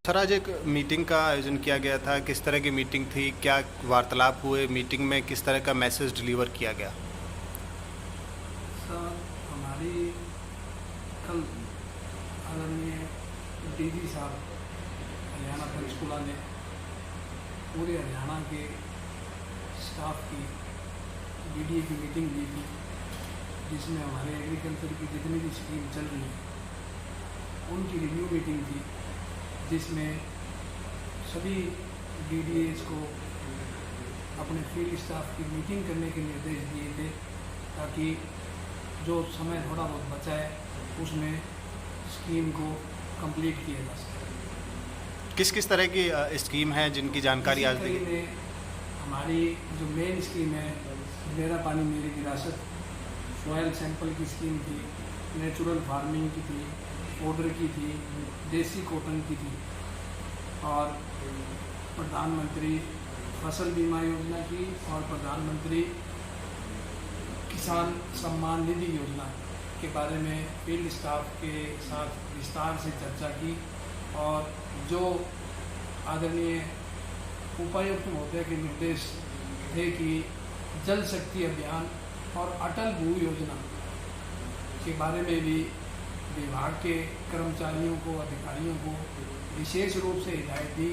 Sir, आज एक meeting का आयोजन किया गया था। किस तरह की मीटिंग थी? क्या वार्तालाप हुए? मीटिंग में किस तरह का मैसेज डिलीवर किया गया? सर, हमारी कल आदरणीय डीजी साहब हरियाणा पंचकुला ने पूरे हरियाणा के स्टाफ की बीडीए की मीटिंग ली थी, जिसमें हमारे एग्रीकल्चर की जितनी भी स्कीम चल रही है उनकी रिव्यू मीटिंग थी, जिसमें सभी डीडीएस को अपने फील्ड स्टाफ की मीटिंग करने के निर्देश दिए थे, ताकि जो समय थोड़ा बहुत बचा है उसमें स्कीम को कंप्लीट किया जा सके। किस किस तरह की स्कीम है जिनकी जानकारी आज दी? में हमारी जो मेन स्कीम है, मेरा पानी मेरी विरासत, सॉयल सैंपल की स्कीम थी, नेचुरल फार्मिंग की थी, पाउडर की थी, देसी कॉटन की थी, और प्रधानमंत्री फसल बीमा योजना की और प्रधानमंत्री किसान सम्मान निधि योजना के बारे में फील्ड स्टाफ के साथ विस्तार से चर्चा की। और जो आदरणीय उपायुक्त महोदय के निर्देश थे कि जल शक्ति अभियान और अटल भू योजना के बारे में भी विभाग के कर्मचारियों को, अधिकारियों को विशेष रूप से हिदायत दी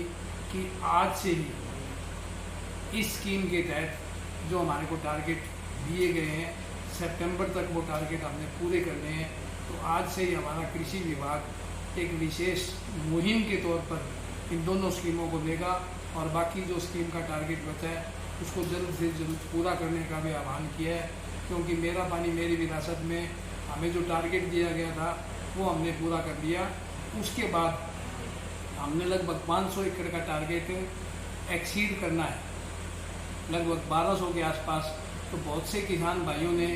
कि आज से ही इस स्कीम के तहत जो हमारे को टारगेट दिए गए हैं, सितंबर तक वो टारगेट हमने पूरे करने हैं। तो आज से ही हमारा कृषि विभाग एक विशेष मुहिम के तौर पर इन दोनों स्कीमों को लेगा, और बाकी जो स्कीम का टारगेट बचा है उसको जल्द से जल्द पूरा करने का भी आह्वान किया है, क्योंकि मेरा पानी मेरी विरासत में हमें जो टारगेट दिया गया था वो हमने पूरा कर दिया। उसके बाद हमने लगभग 500 एकड़ का टारगेट एक्सीड करना है, लगभग 1200 के आसपास। तो बहुत से किसान भाइयों ने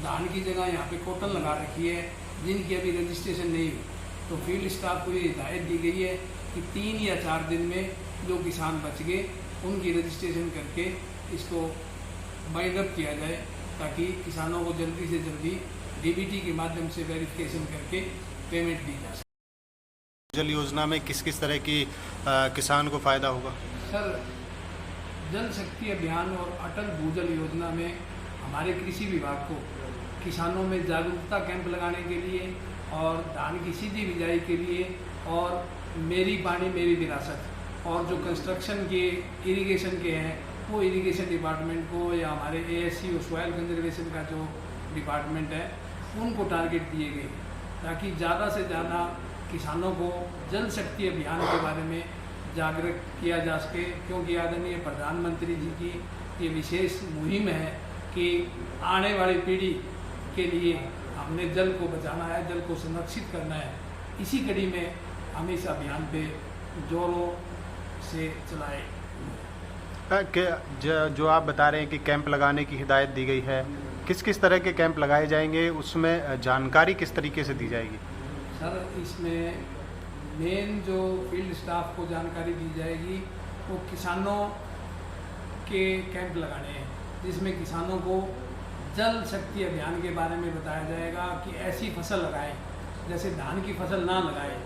धान की जगह यहाँ पे कॉटन लगा रखी है, जिनकी अभी रजिस्ट्रेशन नहीं हुई। तो फील्ड स्टाफ को ये हिदायत दी गई है कि 3 या 4 दिन में जो किसान बच गए उनकी रजिस्ट्रेशन करके इसको बाइंड अप किया जाए, ताकि किसानों को जल्दी से जल्दी डीबीटी के माध्यम से वेरिफिकेशन करके पेमेंट दी जा सके। जल योजना में किस किस तरह की किसान को फ़ायदा होगा? सर, जल शक्ति अभियान और अटल भूजल योजना में हमारे कृषि विभाग को किसानों में जागरूकता कैंप लगाने के लिए और धान की सीधी बिजाई के लिए, और मेरी पानी मेरी विरासत, और जो कंस्ट्रक्शन के इरिगेशन के हैं वो इरिगेशन डिपार्टमेंट को, या हमारे एएससी और सॉयल कंजर्वेशन का जो डिपार्टमेंट है उनको टारगेट दिए गए, ताकि ज़्यादा से ज़्यादा किसानों को जल शक्ति अभियान के बारे में जागरूक किया जा सके। क्योंकि आदरणीय प्रधानमंत्री जी की ये विशेष मुहिम है कि आने वाली पीढ़ी के लिए हमने जल को बचाना है, जल को संरक्षित करना है। इसी कड़ी में हम इस अभियान पे जोरों से चलाए। जो आप बता रहे हैं कि कैंप लगाने की हिदायत दी गई है, किस किस तरह के कैंप लगाए जाएंगे? उसमें जानकारी किस तरीके से दी जाएगी? सर, इसमें मेन जो फील्ड स्टाफ को जानकारी दी जाएगी वो किसानों के कैंप लगाने हैं, जिसमें किसानों को जल शक्ति अभियान के बारे में बताया जाएगा कि ऐसी फसल लगाएं जैसे धान की फसल ना लगाएं।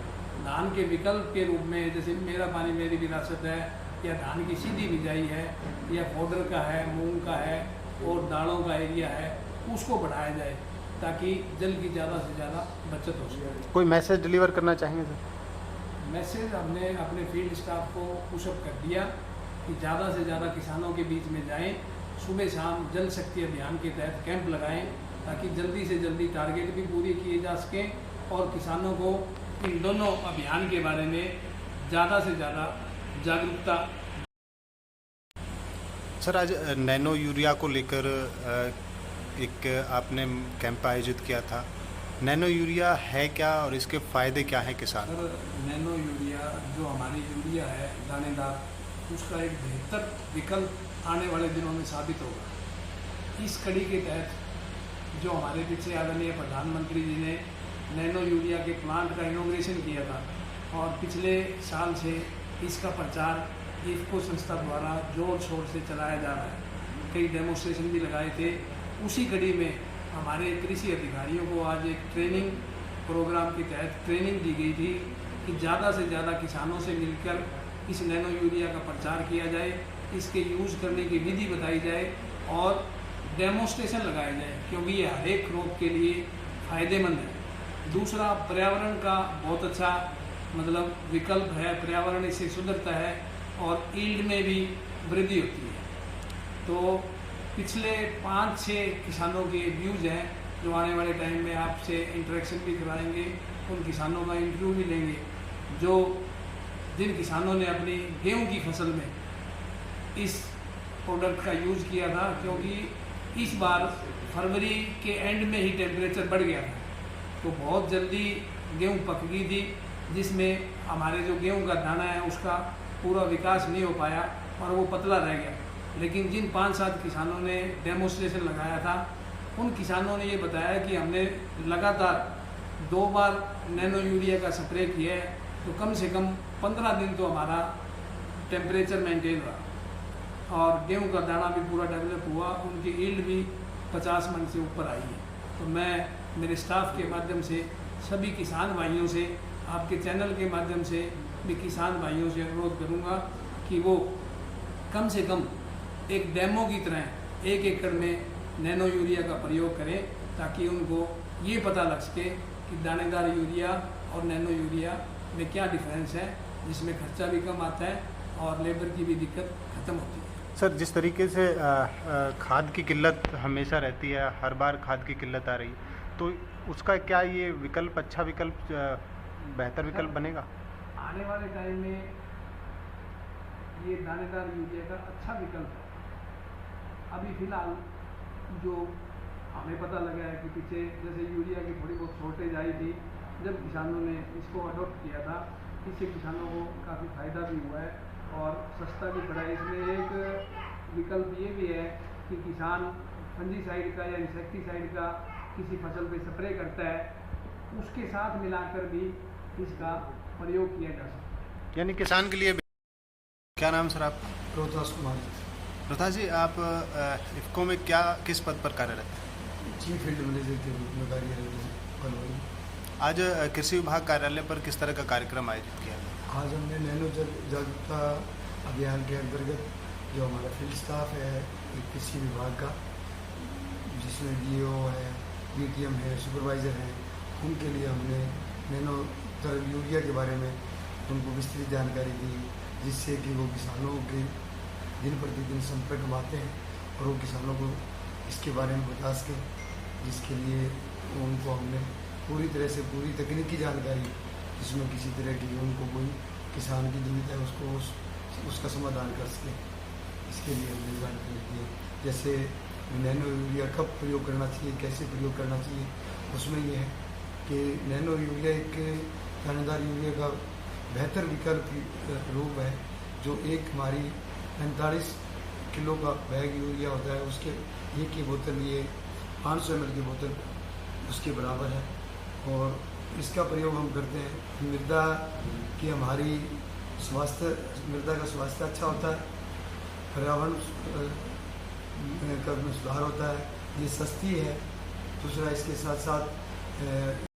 धान के विकल्प के रूप में जैसे मेरा पानी मेरी विरासत है, या धान की सीधी बिजाई है, या पाउडर का है, मूंग का है, और दालों का एरिया है, उसको बढ़ाया जाए, ताकि जल की ज़्यादा से ज़्यादा बचत हो सके। कोई मैसेज डिलीवर करना चाहेंगे सर? मैसेज हमने अपने फील्ड स्टाफ को पुशअप कर दिया कि ज़्यादा से ज़्यादा किसानों के बीच में जाएं, सुबह शाम जल शक्ति अभियान के तहत कैंप लगाएं, ताकि जल्दी से जल्दी टारगेट भी पूरे किए जा सकें और किसानों को इन दोनों अभियान के बारे में ज़्यादा से ज़्यादा जागरूकता। सर, आज नैनो यूरिया को लेकर एक आपने कैंप आयोजित किया था। नैनो यूरिया है क्या और इसके फ़ायदे क्या हैं किसान? सर, नैनो यूरिया जो हमारी यूरिया है दानेदार, उसका एक बेहतर विकल्प आने वाले दिनों में साबित होगा। इस कड़ी के तहत जो हमारे पीछे आदरणीय प्रधानमंत्री जी ने नैनो यूरिया के प्लांट का इनॉग्रेशन किया था, और पिछले साल से इसका प्रचार इफ्को संस्था द्वारा जोर शोर से चलाया जा रहा है। कई डेमोस्ट्रेशन भी लगाए थे। उसी कड़ी में हमारे कृषि अधिकारियों को आज एक ट्रेनिंग प्रोग्राम के तहत ट्रेनिंग दी गई थी कि ज़्यादा से ज़्यादा किसानों से मिलकर इस नैनो यूरिया का प्रचार किया जाए, इसके यूज़ करने की विधि बताई जाए और डेमोस्ट्रेशन लगाया जाए, क्योंकि ये हर एक रोग के लिए फ़ायदेमंद है। दूसरा, पर्यावरण का बहुत अच्छा मतलब विकल्प है, पर्यावरण इससे सुधरता है और ईल्ड में भी वृद्धि होती है। तो पिछले 5-6 किसानों के व्यूज़ हैं जो आने वाले टाइम में आपसे इंटरेक्शन भी कराएंगे, उन किसानों का इंटरव्यू भी लेंगे जो जिन किसानों ने अपनी गेहूं की फसल में इस प्रोडक्ट का यूज़ किया था, क्योंकि इस बार फरवरी के एंड में ही टेम्परेचर बढ़ गया था, तो बहुत जल्दी गेहूं पक गई थी, जिसमें हमारे जो गेहूं का दाना है उसका पूरा विकास नहीं हो पाया और वो पतला रह गया। लेकिन जिन 5-7 किसानों ने डेमोस्ट्रेशन लगाया था, उन किसानों ने ये बताया कि हमने लगातार 2 बार नैनो यूरिया का स्प्रे किया है, तो कम से कम 15 दिन तो हमारा टेम्परेचर मेंटेन रहा और गेहूं का दाना भी पूरा डेवलप हुआ, उनकी ईल्ड भी 50 मन से ऊपर आई है। तो मैं मेरे स्टाफ के माध्यम से सभी किसान भाइयों से, आपके चैनल के माध्यम से भी किसान भाइयों से अनुरोध करूंगा कि वो कम से कम एक डेमो की तरह 1 एकड़ में नैनो यूरिया का प्रयोग करें, ताकि उनको ये पता लग सके कि दानेदार यूरिया और नैनो यूरिया में क्या डिफरेंस है, जिसमें खर्चा भी कम आता है और लेबर की भी दिक्कत ख़त्म होती है। सर, जिस तरीके से खाद की किल्लत हमेशा रहती है, हर बार खाद की किल्लत आ रही है, तो उसका क्या ये विकल्प, अच्छा विकल्प, बेहतर विकल्प बनेगा? आने वाले टाइम में ये दानेदार यूरिया का अच्छा विकल्प है। अभी फ़िलहाल जो हमें पता लगा है कि पीछे जैसे यूरिया की थोड़ी बहुत शॉर्टेज आई थी, जब किसानों ने इसको अडॉप्ट किया था, इससे किसानों को काफ़ी फ़ायदा भी हुआ है और सस्ता भी पड़ा है। इसमें एक विकल्प ये भी है कि किसान फंजीसाइड का या इंसेक्टिसाइड का किसी फसल पे स्प्रे करता है, उसके साथ मिलाकर भी इसका प्रयोग किया जा सकता है। यानी किसान के लिए। क्या नाम सर आपका? रोहतास कुमार। रोहतास जी, आप इफ़को में किस पद पर कार्यरत हैं? चीफ फील्ड मैनेजर के रूप में कार्यरत हैं। आज कृषि विभाग कार्यालय पर किस तरह का कार्यक्रम आयोजित किया गया? आज हमने नैनो जागरूकता अभियान के अंतर्गत जो हमारा फील्ड स्टाफ है कृषि विभाग का, जिसमें DO है, BTM है, सुपरवाइज़र हैं, उनके लिए हमने नैनो यूरिया के बारे में उनको विस्तृत जानकारी दी, जिससे कि वो किसानों के दिन प्रतिदिन संपर्क में आते हैं और वो किसानों को इसके बारे में बता सकें, जिसके लिए उनको हमने पूरी तरह से पूरी तकनीकी जानकारी, जिसमें किसी तरह की उनको कोई किसान की दुविधा है उसको उसका समाधान कर सकें, इसके लिए हमने जानकारी दी है। जैसे नैनो यूरिया कब प्रयोग करना चाहिए, कैसे प्रयोग करना चाहिए, उसमें ये है कि नैनो यूरिया एक दानेदार यूरिया का बेहतर विकल्प रूप है, जो एक हमारी 45 किलो का बैग यूरिया होता है, उसके एक की बोतल ये 500 ml की बोतल उसके बराबर है। और इसका प्रयोग हम करते हैं मृदा की, हमारी मृदा का स्वास्थ्य अच्छा होता है, पर्यावरण का सुधार होता है, ये सस्ती है। दूसरा, इसके साथ साथ